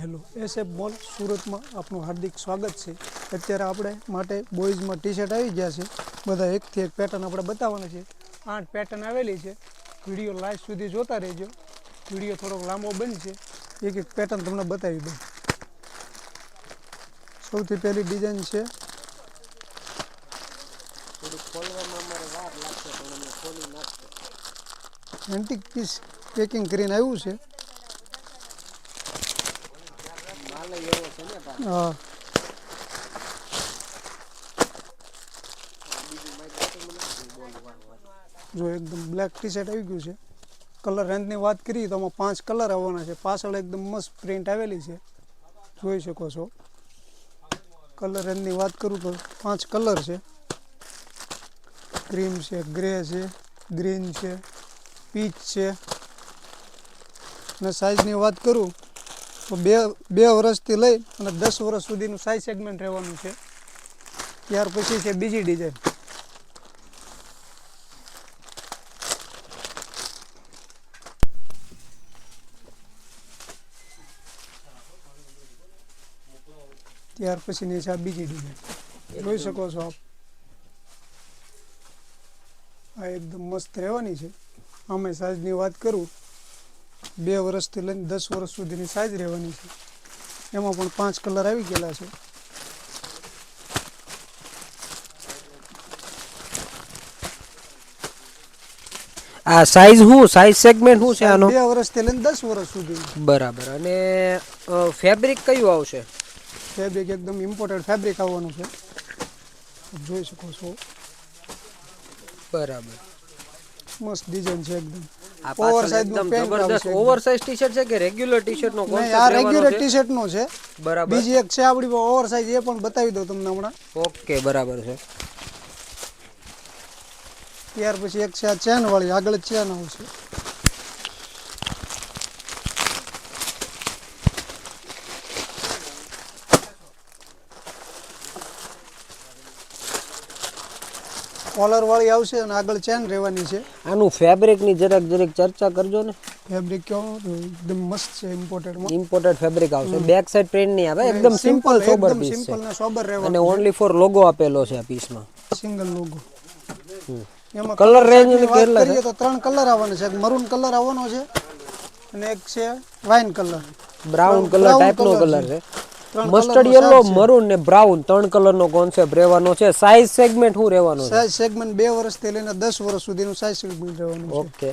Hello SF mall સુરતમાં આપનું હાર્દિક સ્વાગત છે। અત્યારે આપણે માટે બોયઝમાં ટી શર્ટ આવી ગયા છે। બધા એકથી એક પેટર્ન આપણે બતાવવાના છે। 8 પેટર્ન આવેલી છે। વિડીયો લાસ્ટ સુધી જોતા રહેજો। વિડીયો થોડોક લાંબો બનશે, એક એક પેટર્ન તમને બતાવી દઉં। સૌથી પહેલી ડિઝાઇન છે એન્ટિક પીસ પેકિંગ કરીને આવ્યું છે। હા, જો એકદમ બ્લેક ટી શર્ટ આવી ગયું છે। કલર રેન્જની વાત કરીએ તો આમાં 5 કલર આવવાના છે। પાછળ એકદમ મસ્ત પ્રિન્ટ આવેલી છે, જોઈ શકો છો। કલર રેન્જની વાત કરું તો 5 કલર છે। ક્રીમ છે, ગ્રે છે, ગ્રીન છે, પીચ છે। અને સાઇઝની વાત કરું તો બે વર્ષથી લઈ અને 10 વર્ષ સુધીનું સાઇઝ સેગમેન્ટ રહેવાનું છે। ત્યાર પછી છે બીજી ડિઝાઇન। ત્યાર પછીની છે આ બીજી ડિઝાઇન, જોઈ શકો છો આપ। આ એકદમ મસ્ત રહેવાની છે। આમે સાઇઝની વાત કરું 2 વર્ષથી લઈને 10 વર્ષ સુધીની સાઇઝ રહેવાની છે। એમાં પણ 5 કલર આવી ગયેલા છે। આ સાઈઝ શું, સાઈઝ સેગમેન્ટ શું છે આનો? 2 વર્ષથી લઈને 10 વર્ષ સુધી। બરાબર। અને ફેબ્રિક કયું આવશે? ફેબ્રિક એકદમ ઇમ્પોર્ટેડ ફેબ્રિક આવવાનું છે, જોઈ શકો છો। બરાબર, મસ્ત ડિઝાઇન છે એકદમ। આ ઓવર પાછળ સાઇઝનું એકદમ પેન્ટ જબરદસ્ત આવશે ઓવર એકદમ। સાઇઝ ટી-શર્ટ છે કે રેગ્યુલર ટી-શર્ટ નો નહીં, કોન્સેપ્ટ આ રહેવાનો રેગ્યુલર છે? ટી-શર્ટ નો છે। બરાબર, બીજી એક છે આપણી ઓવર સાઇઝ, એ પણ બતાવી દઉં તમને હમણાં। ઓકે, બરાબર છે। ત્યાર પછી એક છે આ ચેન વાળી, આગળ ચેન આવશે। કોલર વાળી આવશે અને આગળ ચેન રહેવાની છે। આનું ફેબ્રિક ની જરાક ચર્ચા કરજો ને। ફેબ્રિક કેવો એકદમ મસ્ત છે, ઇમ્પોર્ટેડમાં। ઇમ્પોર્ટેડ ફેબ્રિક આવશે, બેક સાઈડ પ્રિન્ટ નહીં આવે, અને એકદમ સિમ્પલ સોબર એકદમ પીસ છે। સિમ્પલ ને સોબર અને રહેવાનું છે। ઓનલી ફોર લોગો આપેલો છે આ પીસમાં। Single logo. એમાં કલર કલર રેન્જ ચાર્ટની વાત કેટલા છે? કરીએ તો 3 કલર આવવાના છે। એક મરૂન કલર આવવાનો છે અને એક છે wine colour, brown colour brown type નો કલર છે। 3 મસ્ટર્ડ કલરનો યલો, ચાર્ટ છે। મરૂન ને બ્રાઉન 3 કલર નો કોન્સેપ્ટ રહેવાનો છે। સાઈઝ સેગમેન્ટ શું રહેવાનું છે? સાઇઝ સેગમેન્ટ 2 વર્ષથી લઈને 10 વર્ષ સુધીનું સાઇઝ સેગમેન્ટ રહેવાનું છે। ઓકે,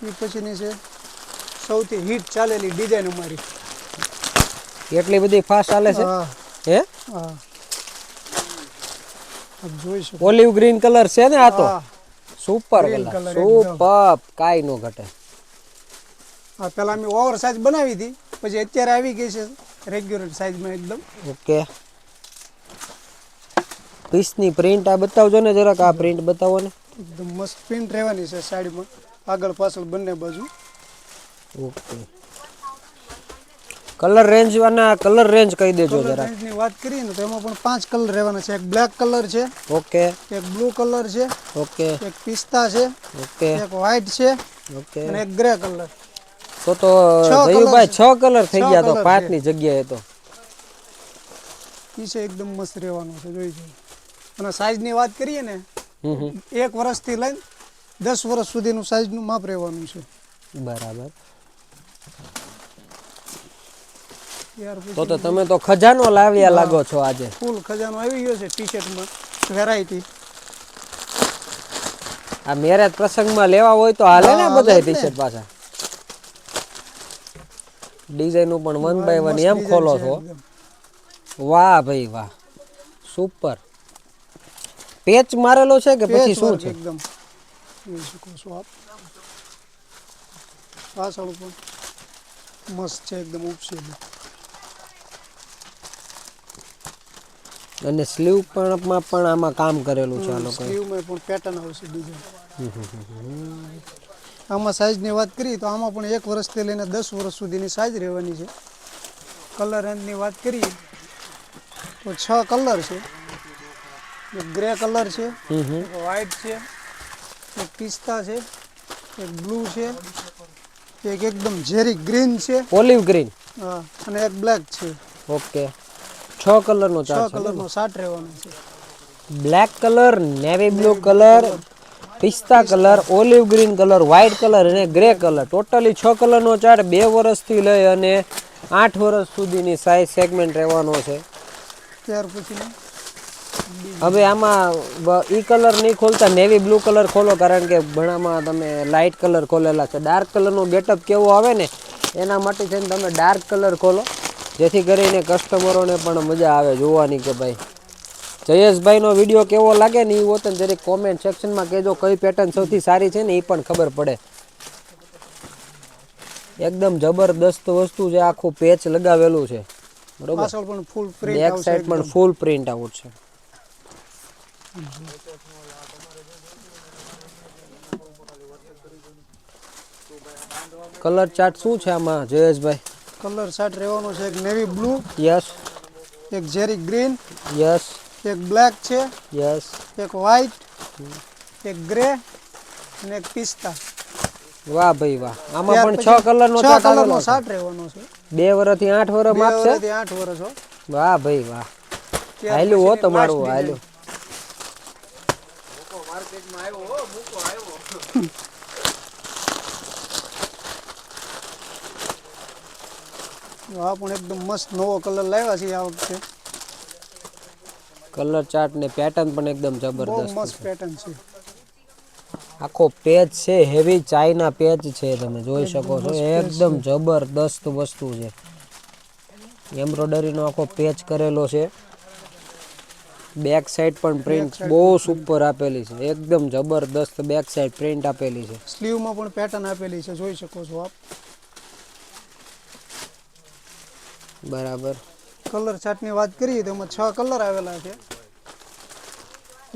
એ પછીની છે સૌથી હિટ ચાલેલી ડિઝાઇન અમારી। એટલી બધી ફાસ્ટ ચાલે છે? હા હે, હા, આપ જોઈ શકો। ઓલિવ ગ્રીન કલર છે ને આ તો? હા, સુપર ગ્રીન કલર, કલર એકદમ। સુપર, કાઈ નો ઘટે। હા, પેલા અમે ઓવર સાઇઝ બનાવી હતી, પછી અત્યારે આવી ગઈ છે રેગ્યુલર સાઇઝમાં એકદમ। ઓકે, પીસની પ્રિન્ટ આ બતાવજો ને જરાક, આ પ્રિન્ટ બતાવો ને। એકદમ મસ્ત પ્રિન્ટ રહેવાની છે સાઈડમાં, આગળ પાછળ બંને બાજુ। ઓકે, કલર રેન્જ અને કલર રેન્જ કહી દેજો કલર જરાક। રેન્જની વાત કરીએ ને તો એમાં પણ 5 કલર રહેવાના છે। એક બ્લેક કલર છે, ઓકે, એક બ્લુ કલર છે, ઓકે, એક પિસ્તા છે, ઓકે, એક વ્હાઈટ છે ઓકે। અને એક ગ્રે કલર। તો 6 કલર જયુભાઈ છે, 6 કલર થઈ 6 ગયા તો કલર 5 છે। ની જગ્યાએ તો। પીછે એકદમ મસ્ત રહેવાનું છે, જોઈ શકો। અને સાઈઝની વાત કરીએ ને તો 1 વર્ષથી લઈને 10 વર્ષ સુધીનું સાઈઝનું માપ રહેવાનું છે। બરાબર, ત્યાર તો પછી તમે તો ખજાનો લાવ્યા લાગો છો આજે। ફૂલ ખજાનો આવી ગયો છે ટી શર્ટમાં, વેરાયટી। આ મેરેજ પ્રસંગમાં લેવા હોય તો હાલે ને હા, હાલે બધા જ ટી ને। શર્ટ પાછા? ડિઝાઇન પણ 1 બાય 1 મસ્ત એમ ડિઝાઇન ખોલો છે છો? એકદમ। વાહ ભાઈ વાહ, સુપર। પેચ મારેલો છે કે પેચ પછી શું વર્ક છે? એકદમ, જોઈ શકો છો આપ। પાછળ પણ મસ્ત છે એકદમ, ઉપસેલું। અને સ્લીવ પણ આમાં કામ કરેલું છે આ લોકોએ। સ્લીવમાં પણ પેટર્ન આવશે ડિઝાઇન। આમાં સાઈઝની વાત કરીએ તો આમાં પણ 1 વર્ષથી લઈને 10 વર્ષ સુધીની સાઈઝ રહેવાની છે। કલર રેન્જની વાત કરીએ તો 6 કલર છે। એક ગ્રે કલર છે, એક વ્હાઈટ છે, એક પિસ્તા છે, એક બ્લુ છે એક એકદમ ઝેરી ગ્રીન છે, ઓલિવ ગ્રીન, હા, અને એક બ્લેક છે. ઓકે 6 કલરનો 6 ચાર્ટ છે. કલરનો શાર્ટ રહેવાનો છે. Black colour, navy blue colour, પિસ્તા colour, olive green colour, white colour અને ગ્રે કલર, ટોટલી 6 કલરનો ચાર્ટ 2 વર્ષથી લઈ અને 8 વર્ષ સુધીની સાઇઝ સેગમેન્ટ રહેવાનો છે. ત્યાર પછી હવે આમાં ઈ કલર નહીં ખોલતા, નેવી બ્લુ કલર ખોલો, કારણ કે ઘણામાં તમે લાઇટ કલર ખોલેલા છે. ડાર્ક કલરનો ગેટઅપ કેવો આવે ને એના માટે થઈને તમે ડાર્ક કલર ખોલો, જેથી કરીને કસ્ટમરોને પણ મજા આવે જોવાની કે ભાઈ જયેશભાઈનો વિડીયો કેવો લાગે ને એ હોત ને દરેક કોમેન્ટ સેક્શનમાં કહેજો કઈ પેટર્ન સૌથી સારી છે ને એ પણ ખબર પડે. એકદમ જબરદસ્ત વસ્તુ છે, આખું પેચ લગાવેલું છે, બરોબર. પાછળ પણ ફૂલ પ્રિન્ટ બેક આવશે. સાઈડ પણ ફૂલ પ્રિન્ટ આઉટ છે. કલર ચાર્ટ શું છે આમાં જયેશભાઈ? કલર ચાર્ટ રહેવાનો છે એક નેવી બ્લુ, યસ, એક ઝેરી ગ્રીન, યસ, એક બ્લેક છે, યસ, એક વ્હાઇટ, એક ગ્રે અને એક પિસ્તા. વાહ ભાઈ વાહ. આમાં પણ 6 કલરનો ચાર્ટ આવેલો છે. શાર્ટ રહેવાનો છે. 2 વર્ષથી 8 વર્ષ 2 આપશે. વર્ષથી 8 વર્ષ હો. વાહ ભાઈ વાહ. ત્યાર હાલ્યું હો પછીની તમારું, last હાલ્યું. આ પણ એકદમ મસ્ત નવો કલર લાવ્યા છે આ વખતે. કલર ચાર્ટ ને પેટર્ન પણ એકદમ બહુ જબરદસ્ત મસ્ત છે. પેટર્ન છે. આખો પેચ છે, હેવી ચાઇના પેચ છે, તમે જોઈ શકો છો. મસ્ત પેચ એકદમ છે. જબરદસ્ત વસ્તુ છે. એમ્બ્રોઇડરીનો આખો પેચ કરેલો છે. બેક સાઈડ પણ પ્રિન્ટ બહુ સુપર આપેલી છે, એકદમ જબરદસ્ત બેક સાઈડ પ્રિન્ટ આપેલી છે. સ્લીવમાં પણ પેટર્ન આપેલી છે, જોઈ શકો છો આપ. બરાબર. કલર ચાર્ટની વાત કરીએ તો એમાં 6 કલર આવેલા છે.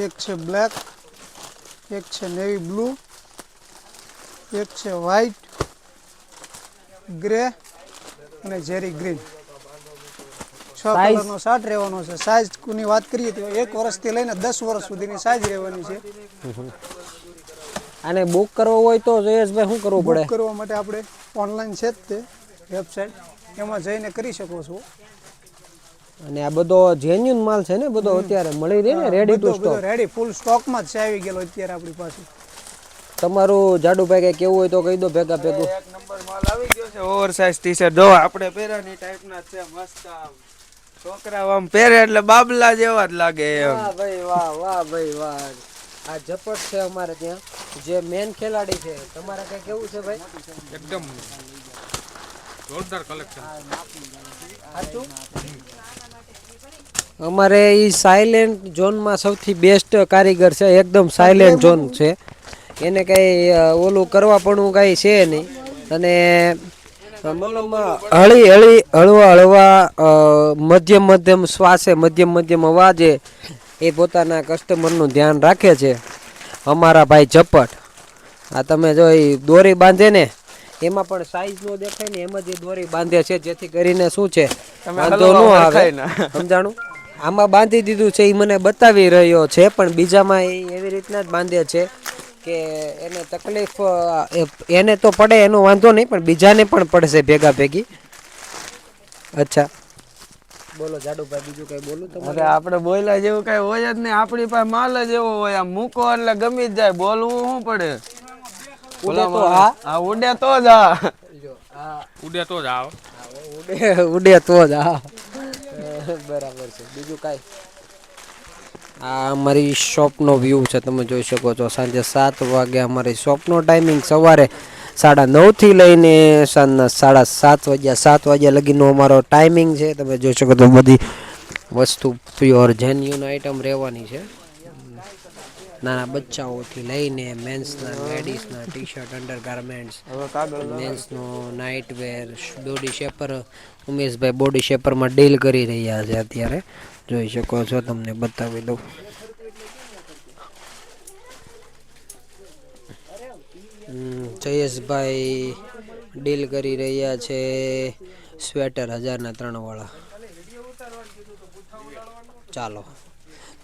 એક છે બ્લેક, એક છે નેવી બ્લુ, એક છે વ્હાઇટ, ગ્રે અને ઝેરી ગ્રીન. 6 કલરનો શાર્ટ રહેવાનો છે. સાઇઝની વાત કરીએ તો 1 વર્ષથી લઈને 10 વર્ષ સુધીની સાઇઝ રહેવાની છે. આને બુક કરવો હોય તો જયેશભાઈ શું કરવું બુક પડે? કરવા માટે આપણે ઓનલાઈન છે જ તે વેબસાઇટ, એમાં જઈને કરી શકો છો. અને આ બધો જેન્યુન માલ છે ને, બધો અત્યારે મળી રહે ને રેડી ટુ બધો સ્ટોક. રેડી ફૂલ સ્ટોકમાં જ છે, આવી ગયેલો અત્યારે આપણી પાસે. તમારું જાડુભાઈ કઈ કેવું હોય તો કહી દો ભેગા ભેગું. એક નંબર માલ આવી ગયો છે. ઓવરસાઇઝ ટી-શર્ટ જો આપણે પહેર્યાની ટાઈપના છે, મસ્ત આમ છોકરા આમ પહેરે એટલે બાબલા જેવા જ લાગે એમ. વાહ ભાઈ વાહ, વાહ ભાઈ વાહ. આ ઝપટ છે અમારે ત્યાં, જે મેન ખેલાડી છે. તમારે કઈ કેવું છે ભાઈ? એકદમ જોરદાર કલેક્શન. સાચું? અમારે ઈ સાયલેન્ટ ઝોનમાં સૌથી બેસ્ટ કારીગર છે, એકદમ સાયલેન્ટ ઝોન છે. એને કઈ ઓલું કરવા પણ કઈ છે નહીં. અને મતલબ હળવા મધ્યમ શ્વાસે, મધ્યમ અવાજે એ પોતાના કસ્ટમરનું ધ્યાન રાખે છે. અમારા ભાઈ ઝપટ. આ તમે જો એ દોરી બાંધે ને એમાં પણ સાઈઝ નો દેખાય ને એમ જ એ દોરી બાંધે છે, જેથી કરીને શું છે વાંધો ન આવે. સમજાણું? આમાં બાંધી દીધું છે, એ મને બતાવી રહ્યો છે, પણ બીજામાં એ એવી રીતના જ બાંધે છે કે એને તકલીફ એને તો પડે એનો વાંધો નહીં, પણ બીજાને પણ પડશે ભેગા ભેગી. અચ્છા, બોલો જાડુભાઈ, બીજું કઈ બોલું તમારે? અરે આપણે બોલ્યા જેવું કઈ હોય જ નહીં. આપણી પાસે માલ જ એવો હોય, આમ મૂકો એટલે ગમી જ જાય. બોલવું શું પડે? ઉડે તો હા, ઉડે તો જ ઉડે તો જ ઉડે તો જ હા. બરાબર છે. બીજું કાંઈ? આ અમારી શોપનો વ્યૂ છે, તમે જોઈ શકો છો. સાંજે 7 વાગે અમારી શોપનો ટાઈમિંગ, સવારે 9:30 થી લઈને સાંજના 7:30 7 વાગ્યા લગીનો અમારો ટાઈમિંગ છે. તમે જોઈ શકો છો બધી વસ્તુ પ્યોર જેન્યુન આઈટમ રહેવાની છે. નાના બચ્ચાઓથી લઈને મેન્સના, લેડીઝના ટી-શર્ટ, અંડરગાર્મેન્ટ્સ, મેન્સનો નાઇટવેર, બોડી શેપર. ઉમેશભાઈ બોડી શેપરમાં ડીલ કરી રહ્યા છે અત્યારે, જોઈ શકો છો. તમને બતાવી દઉં. જયેશભાઈ ડીલ કરી રહ્યા છે સ્વેટર 1000 ના 3 વાળા. ચાલો,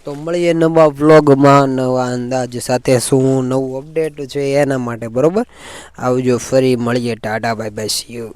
તો મળીએ નવા વ્લોગમાં નવા અંદાજ સાથે, શું નવું અપડેટ છે એના માટે, બરોબર. આવજો, ફરી મળીએ, Tata bye bye, C you.